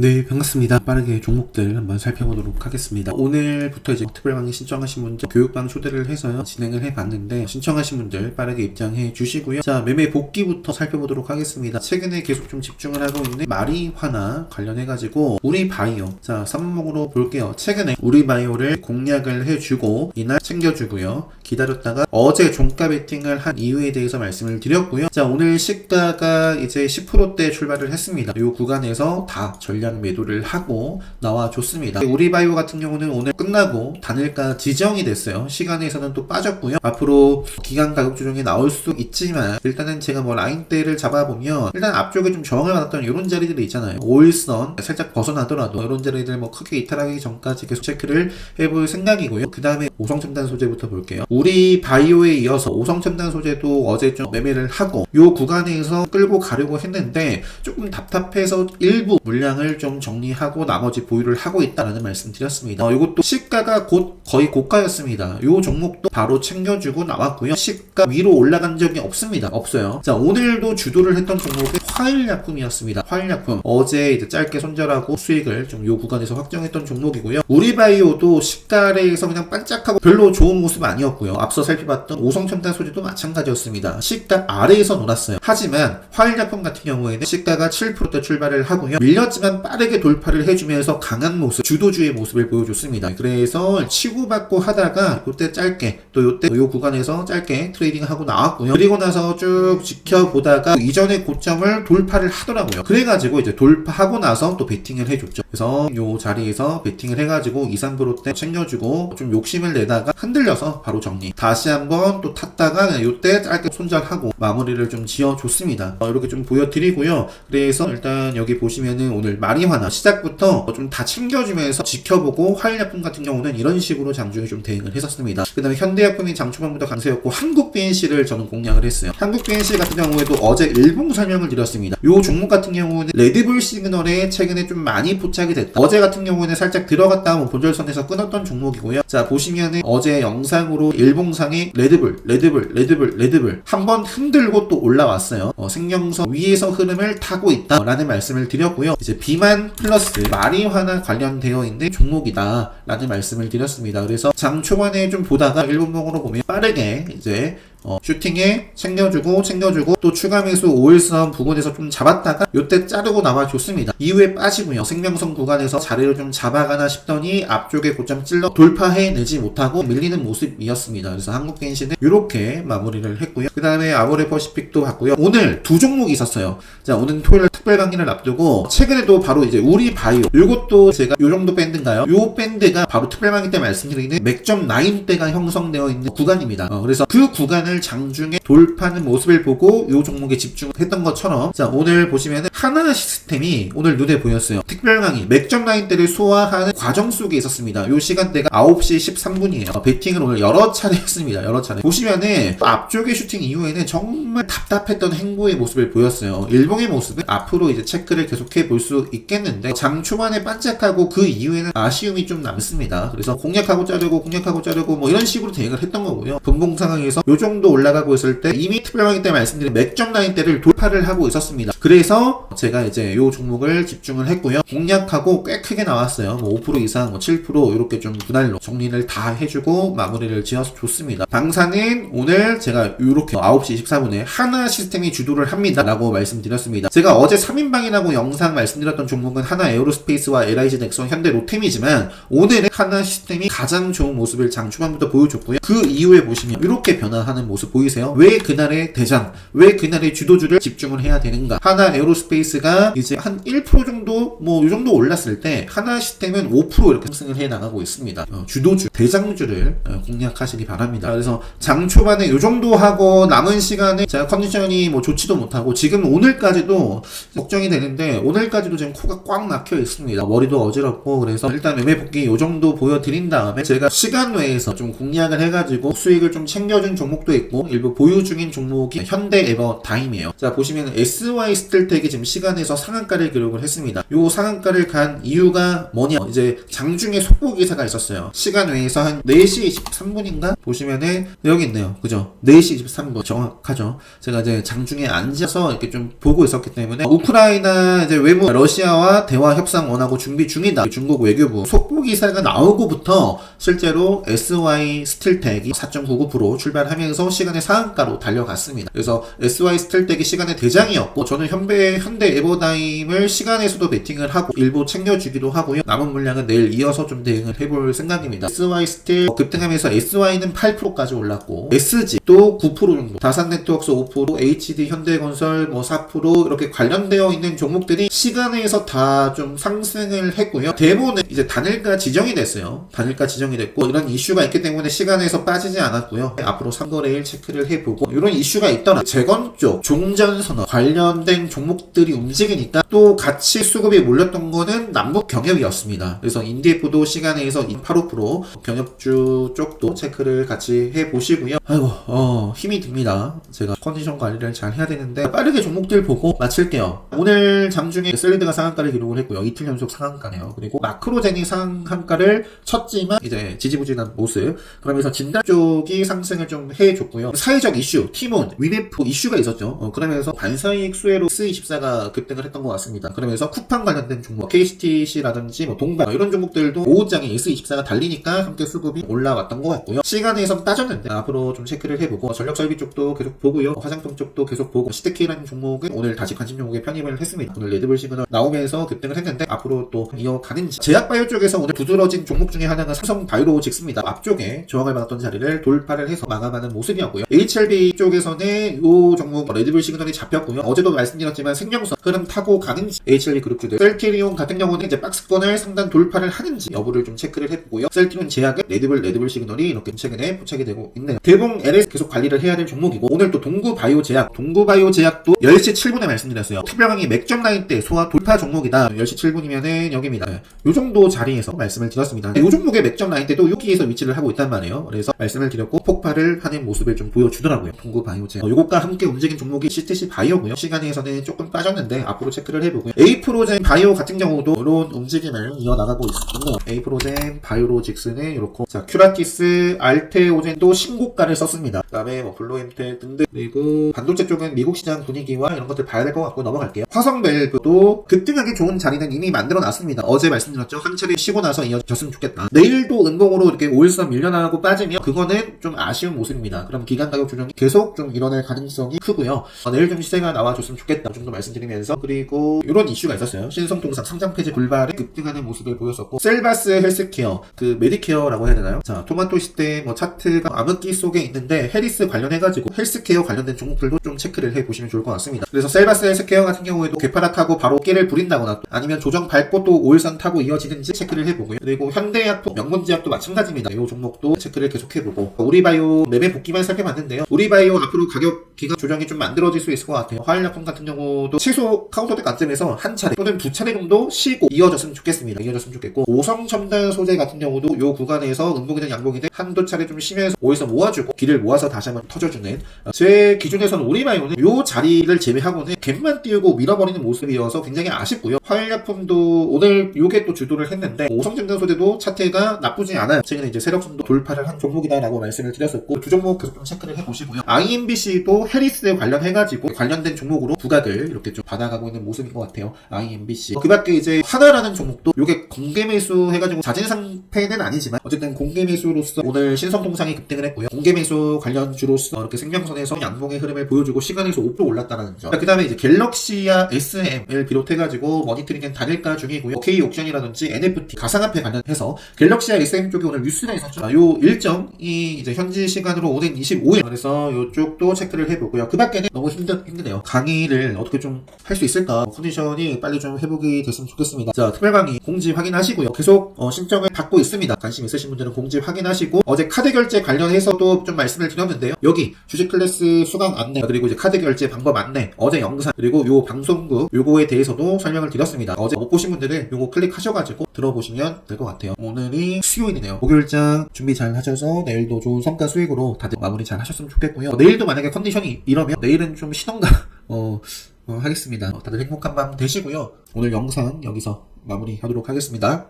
네, 반갑습니다. 빠르게 종목들 한번 살펴보도록 하겠습니다. 오늘부터 이제 특별 강의 신청하신 분들 교육방 초대를 해서요 진행을 해봤는데, 신청하신 분들 빠르게 입장해 주시고요. 자, 매매 복귀부터 살펴보도록 하겠습니다. 최근에 계속 좀 집중을 하고 있는 마리화나 관련해가지고 우리바이오, 자 3목으로 볼게요. 최근에 우리바이오를 공략을 해주고 이날 챙겨주고요. 기다렸다가 어제 종가 베팅을 한 이유에 대해서 말씀을 드렸고요. 자, 오늘 시가가 이제 10%대 출발을 했습니다. 이 구간에서 다 전략 매도를 하고 나와줬습니다. 우리바이오 같은 경우는 오늘 끝나고 단일가 지정이 됐어요. 시간에서는 또 빠졌고요. 앞으로 기간 가격 조정이 나올 수 있지만, 일단은 제가 뭐 라인대를 잡아보면 일단 앞쪽에 좀 저항을 받았던 이런 자리들이 있잖아요. 5일선 살짝 벗어나더라도 이런 자리들 뭐 크게 이탈하기 전까지 계속 체크를 해볼 생각이고요. 그 다음에 오성첨단 소재부터 볼게요. 우리바이오에 이어서 오성첨단 소재도 어제 좀 매매를 하고 이 구간에서 끌고 가려고 했는데 조금 답답해서 일부 물량을 좀 정리하고 나머지 보유를 하고 있다라는 말씀 드렸습니다. 이것도 시가가 곧 거의 고가였습니다. 이 종목도 바로 챙겨주고 나왔고요. 시가 위로 올라간 적이 없습니다. 없어요. 자, 오늘도 주도를 했던 종목은 화일약품이었습니다. 화일약품 어제 이제 짧게 손절하고 수익을 좀 이 구간에서 확정했던 종목이고요. 우리바이오도 시가 아래에서 그냥 반짝하고 별로 좋은 모습 아니었고요. 앞서 살펴봤던 오성첨단 소재도 마찬가지였습니다. 시가 아래에서 놀았어요. 하지만 화일약품 같은 경우에는 시가가 7%대 출발을 하고요. 밀렸지만 빠르게 돌파를 해주면서 강한 모습, 주도주의 모습을 보여줬습니다. 그래서 치고받고 하다가 이때 짧게 또 이때 이 구간에서 짧게 트레이딩하고 나왔고요. 그리고 나서 쭉 지켜보다가 이전의 고점을 돌파를 하더라고요. 그래가지고 이제 돌파하고 나서 또 베팅을 해줬죠. 그래서 이 자리에서 베팅을 해가지고 2, 3%대 챙겨주고 좀 욕심을 내다가 흔들려서 바로 정리. 다시 한번 또 탔다가 이때 짧게 손절하고 마무리를 좀 지어줬습니다. 이렇게 좀 보여드리고요. 그래서 일단 여기 보시면은 오늘 마리화나 시작부터 좀 다 챙겨주면서 지켜보고, 화일약품 같은 경우는 이런 식으로 장중에 좀 대응을 했었습니다. 그 다음에 현대약품이 장초반부터 강세였고 한국 BNC를 저는 공략을 했어요. 한국 BNC 같은 경우에도 어제 일봉 설명을 드렸습니다. 이 종목 같은 경우는 레드불 시그널에 최근에 좀 많이 포착이 됐다. 어제 같은 경우에는 살짝 들어갔다 하면 본절선에서 끊었던 종목이고요. 자, 보시면은 어제 영상으로 일봉상에 레드불 한번 흔들고 또 올라왔어요. 생명성 위에서 흐름을 타고 있다 라는 말씀을 드렸고요. 이제 비만 플러스 마리화나 관련되어 있는 종목이다 라는 말씀을 드렸습니다. 그래서 장 초반에 좀 보다가 일본봉으로 보면 빠르게 이제 슈팅에 챙겨주고 또 추가 매수 5일선 부근에서 좀 잡았다가 요때 자르고 나와줬습니다. 이후에 빠지고요. 생명성 구간에서 자리를 좀 잡아가나 싶더니 앞쪽에 고점 찔러 돌파해내지 못하고 밀리는 모습이었습니다. 그래서 한국겐시는 이렇게 마무리를 했고요. 그 다음에 아모레퍼시픽도 봤고요. 오늘 두 종목이 있었어요. 자, 오늘 토요일 특별 강의를 앞두고 최근에도 바로 이제 우리바이오, 요것도 제가 요 정도 밴드인가요? 요 밴드가 바로 특별 강의 때 말씀드리는 맥점 라인대가 형성되어 있는 구간입니다. 그래서 그 구간을 장중에 돌파하는 모습을 보고 이 종목에 집중했던 것처럼, 자, 오늘 보시면은 하나 시스템이 오늘 눈에 보였어요. 특별 강의 맥점 라인대를 소화하는 과정 속에 있었습니다. 이 시간대가 9시 13분이에요. 베팅을 오늘 여러 차례 했습니다. 여러 차례 보시면은 앞쪽의 슈팅 이후에는 정말 답답했던 행보의 모습을 보였어요. 일봉의 모습은 앞으로 이제 체크를 계속해 볼 수 있겠는데 장 초반에 반짝하고 그 이후에는 아쉬움이 좀 남습니다. 그래서 공략하고 자르고 뭐 이런 식으로 대응을 했던 거고요. 분봉 상황에서 요 정도 올라가고 있을 때 이미 특별강의 때 말씀드린 맥점 라인대를 돌파를 하고 있었습니다. 그래서 제가 이제 요 종목을 집중을 했고요. 공략하고 꽤 크게 나왔어요. 뭐 5% 이상, 뭐 7% 이렇게 좀 분할로 정리를 다 해주고 마무리를 지어서 줬습니다. 방사는 오늘 제가 이렇게 9시 24분에 하나 시스템이 주도를 합니다 라고 말씀드렸습니다. 제가 어제 3인방이라고 영상 말씀드렸던 종목은 하나 에어로스페이스와 LIG 넥슨, 현대 로템이지만 오늘은 하나 시스템이 가장 좋은 모습을 장 초반부터 보여줬고요. 그 이후에 보시면 이렇게 변화하는 모습 보이세요? 왜 그날의 대장, 왜 그날의 주도주를 집중을 해야 되는가? 하나 에어로스페이스가 이제 한 1% 정도 뭐 이 정도 올랐을 때 하나 시스템은 5% 이렇게 상승을 해 나가고 있습니다. 주도주, 대장주를 공략하시기 바랍니다. 그래서 장 초반에 이 정도 하고 남은 시간에 제가 컨디션이 뭐 좋지도 못하고 지금 오늘까지도 걱정이 되는데 오늘까지도 지금 코가 꽉 막혀 있습니다. 머리도 어지럽고, 그래서 일단 매매 복귀 이 정도 보여드린 다음에 제가 시간 외에서 좀 공략을 해가지고 수익을 좀 챙겨준 종목도 있고 일부 보유 중인 종목이 현대 에버다임이에요. 자, 보시면 SY 스틸텍이 지금 시간에서 상한가를 기록을 했습니다. 요 상한가를 간 이유가 뭐냐, 이제 장중에 속보 기사가 있었어요. 시간 외에서 한 4시 23분인가 보시면은 여기 있네요. 그죠? 4시 23분 정확하죠. 제가 이제 장중에 앉아서 이렇게 좀 보고 있었기 때문에 우크라이나 이제 외무 러시아와 대화 협상 원하고 준비 중이다. 중국 외교부 속보 기사가 나오고부터 실제로 SY 스틸텍이 4.99% 출발하면서 시간의 상한가로 달려갔습니다. 그래서 SY 스틸텍이 시간의 대장이었고, 저는 현대 에버다임을 시간에서도 베팅을 하고 일부 챙겨주기도 하고요. 남은 물량은 내일 이어서 좀 대응을 해볼 생각입니다. SY 스틸 급등하면서 SY는 8%까지 올랐고, SG 또 9% 정도, 다산네트워크스 5%, HD 현대건설 4% 이렇게 관련되어 있는 종목들이 시간에서 다 좀 상승을 했고요. 대부분은 이제 단일가 지정이 됐어요. 단일가 지정이 됐고, 이런 이슈가 있기 때문에 시간에서 빠지지 않았고요. 앞으로 3거래일 체크를 해보고, 이런 이슈가 있더라 재건 쪽 종전선언 관련된 종목들이 움직이니까 또 같이 수급이 몰렸던 거는 남북 경협이었습니다. 그래서 인디에프도 시간에서 8% 경협주 쪽도 체크를 같이 해보시고요. 아이고 힘이 듭니다. 제가 컨디션 관리를 잘 해야 되는데, 빠르게 종목들 보고 마칠게요. 오늘 장중에 셀리드가 상한가를 기록을 했고요. 이틀 연속 상한가네요. 그리고 마크로젠이 상한가를 쳤지만 이제 지지부진한 모습. 그러면서 진단 쪽이 상승을 좀 해줬고요. 사회적 이슈, 티몬, 위메프 이슈가 있었죠. 그러면서 반사이익 수혜로 S24가 급등을 했던 것 같습니다. 그러면서 쿠팡 관련된 종목, KCTC라든지 동방 이런 종목들도 오후장에 S24가 달리니까 함께 수급이 올라왔던 것 같고요. 시간에선 빠졌는데 앞으로 좀 체크를 해보고, 전력설비 쪽도 계속 보고요. 화장품 쪽도 계속 보고, 시트키라는 종목은 오늘 다시 관심 종목에 편입을 했습니다. 오늘 레드불 시그널 나오면서 급등을 했는데 앞으로 또 이어가는지. 제약바이오 쪽에서 오늘 두드러진 종목 중에 하나가 삼성바이오로직스입니다. 앞쪽에 저항을 받았던 자리를 돌파를 해서 마감하는 모습이었고요. HLB 쪽에서는 이 종목 레드불 시그널이 잡혔고요. 어제도 말씀드렸지만 생명선 흐름 타고 가는지, HLB 그룹주들 셀트리온 같은 경우는 이제 박스권을 상단 돌파를 하는지 여부를 좀 체크를 해보고요. 셀트리온 제약은 레드불 시그널이 이렇게 최근에 포착이 되고 있네요. 대봉 LS 계속 관리를 해야 될 종목이고, 오늘 또 동구바이오 제약도 10시 7분에 말씀드렸어요. 특별강의 맥점 라인 때 소화 돌파 종목이다. 10시 7분이면은 여기입니다. 요 정도 자리에서 말씀을 드렸습니다. 요 종목의 맥점 라인 때도 여기에서 위치를 하고 있단 말이에요. 그래서 말씀을 드렸고, 폭발을 하는 모습을 좀 보여주더라고요. 동구바이오 제약. 요것과 함께 움직인 종목이 CTC 바이오고요. 시간에서는 조금 빠졌는데 앞으로 체크를 해보고요. A프로젠 바이오 같은 경우도 이런 움직임을 이어나가고 있네요. A프로젠 바이오로직스는 이렇고, 자, 큐라티스, 알테오젠도 신고가를 썼습니다. 그 다음에 블루엠텍 등등. 그리고 반도체 쪽은 미국 시장 분위기와 이런 것들 봐야 될 것 같고 넘어갈게요. 화성밸브도 급등하기 좋은 자리는 이미 만들어 놨습니다. 어제 말씀드렸죠. 한 차례 쉬고 나서 이어졌으면 좋겠다. 내일도 은봉으로 이렇게 5일선 밀려나가고 빠지면 그거는 좀 아쉬운 모습입니다. 그럼 기간 가격 조정이 계속 좀 일어날 가능성이 크고요. 내일 좀 시세가 나와줬으면 좋겠다 정도 말씀드리면서, 그리고 이런 이슈가 있었어요. 신성통상 상장 폐지 불발에 급등하는 모습을 보였었고, 셀바스 헬스케어, 그 메디케어라고 해야 되나요? 자, 토마토 시대 차트가 암흑기 속에 있는데 해리스 관련해가지고 헬스케어 관련된 종목들도 좀 체크를 해보시면 좋을 것 같습니다. 그래서 셀바스 헬스케어 같은 경우에도 개파락하고 바로 깨를 부린다거나 아니면 조정 밟고 또 5일선 타고 이어지는지 체크를 해보고요. 그리고 현대약품, 명문제약도 마찬가지입니다. 이 종목도 체크를 계속해보고, 우리바이오 매매 복귀만 살펴봤는데요. 우리바이오 앞으로 가격 기간 조정이 좀 만들어질 수 있을 것 같아요. 화일약품 같은 경우도 최소 카운터대 관점에서 한 차례 또는 두 차례 정도 쉬고 이어졌으면 좋겠습니다. 이어졌으면 좋겠고, 오성첨단 소재 같은 경우도 이 구간에서 음봉이든 양봉이든 한두 차례 좀 쉬면서 5에서 모아주고 길을 모아서 다시 한번 터져주는, 제 기준에서는 우리바이오는 이 자리를 제외하고는 갭만 띄우고 밀어버리는 모습이어서 굉장히 아쉽고요. 화일약품도 오늘 요게 또 주도를 했는데, 오성첨단 소재도 차트가 나쁘지 않아요. 최근에 이제 세력선도 돌파를 한 종목이다라고 말씀을 드렸었고, 두 종목 계속 좀 체크를 해보시고요. IMBC도 해리스에 관련해가지고 관련된 종목으로 부각을 이렇게 좀 받아가고 있는 모습인 것 같아요. IMBC. 그 밖에 이제 하나라는 종목도 요게 공개 매수 해가지고 자진 상패는 아니지만 어쨌든 공개 매수로서 오늘 신성통상이 급등을 했고요. 공개 매수 관련주로서 이렇게 생명선에서 양봉의 흐름을 보여주고 시간에서 5% 올랐다는 점. 그 다음에 이제 갤럭시와 SM을 비롯해가지고 모니터링은 단일가 중이고요. K옥션이라든지 NFT 가상화폐 관련해서 갤럭시와 SM 쪽이 오늘 뉴스가 있었죠. 요 일정이 이제 현지 시간으로 오는 25일. 그래서 요쪽도 체크를 해보고요. 그 밖에는 너무 힘드네요. 강의를 어떻게 좀 할 수 있을까? 컨디션이 빨리 좀 회복이 됐으면 좋겠습니다. 자, 특별 강의 공지 확인하시고요. 계속 신청을 받고 있습니다. 관심 있으신 분들은 공지 확인하시고, 어제 카드 결제 관련해서도 좀 말씀을 드렸는데요. 여기 주식 클래스 수강 안내, 그리고 이제 카드 결제 방법 안내, 어제 영상, 그리고 요 방송국 요거에 대해서도 설명을 드렸습니다. 어제 못 보신 분들은 요거 클릭하셔가지고 들어보시면 될 것 같아요. 오늘이 수요일이네요. 목요일장 준비 잘 하셔서 내일도 좋은 성과 수익으로 다들 마무리 잘 하셨으면 좋겠고요. 내일도 만약에 컨디션이 이러면 내일은 좀 쉬던가 하겠습니다. 다들 행복한 밤 되시고요. 오늘 영상 여기서 마무리하도록 하겠습니다.